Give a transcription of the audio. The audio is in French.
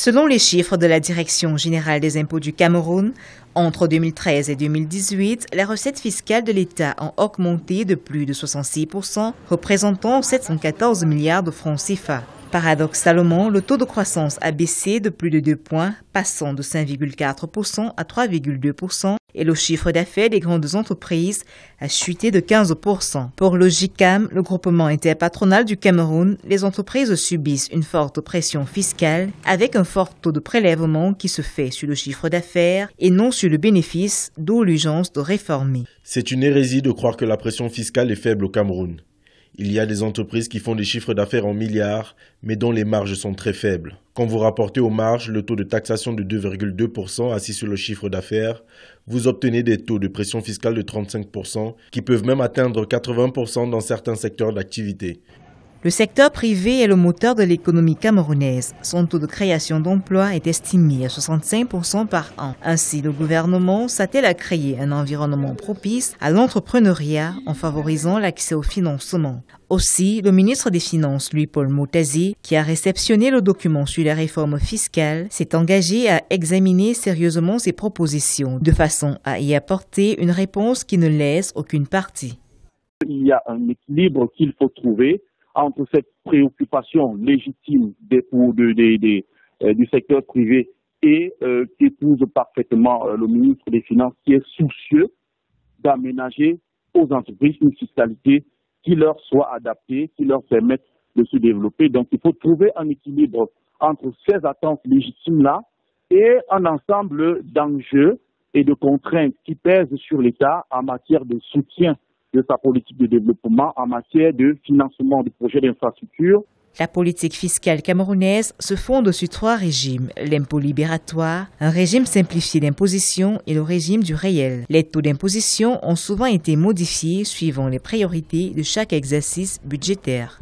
Selon les chiffres de la Direction générale des impôts du Cameroun, entre 2013 et 2018, les recettes fiscales de l'État ont augmenté de plus de 66%, représentant 714 milliards de francs CFA. Paradoxalement, le taux de croissance a baissé de plus de 2 points, passant de 5,4% à 3,2%, et le chiffre d'affaires des grandes entreprises a chuté de 15%. Pour le GICAM, le groupement interpatronal du Cameroun, les entreprises subissent une forte pression fiscale avec un fort taux de prélèvement qui se fait sur le chiffre d'affaires et non sur le bénéfice, d'où l'urgence de réformer. C'est une hérésie de croire que la pression fiscale est faible au Cameroun. Il y a des entreprises qui font des chiffres d'affaires en milliards, mais dont les marges sont très faibles. Quand vous rapportez aux marges le taux de taxation de 2,2% assis sur le chiffre d'affaires, vous obtenez des taux de pression fiscale de 35% qui peuvent même atteindre 80% dans certains secteurs d'activité. Le secteur privé est le moteur de l'économie camerounaise. Son taux de création d'emplois est estimé à 65% par an. Ainsi, le gouvernement s'attelle à créer un environnement propice à l'entrepreneuriat en favorisant l'accès au financement. Aussi, le ministre des Finances, Louis-Paul Motazé, qui a réceptionné le document sur les réformes fiscales, s'est engagé à examiner sérieusement ces propositions de façon à y apporter une réponse qui ne lèse aucune partie. Il y a un équilibre qu'il faut trouver entre cette préoccupation légitime du secteur privé et qu'épouse parfaitement le ministre des Finances qui est soucieux d'aménager aux entreprises une fiscalité qui leur soit adaptée, qui leur permette de se développer. Donc il faut trouver un équilibre entre ces attentes légitimes-là et un ensemble d'enjeux et de contraintes qui pèsent sur l'État en matière de soutien de sa politique de développement, en matière de financement de projets d'infrastructure. La politique fiscale camerounaise se fonde sur 3 régimes, l'impôt libératoire, un régime simplifié d'imposition et le régime du réel. Les taux d'imposition ont souvent été modifiés suivant les priorités de chaque exercice budgétaire.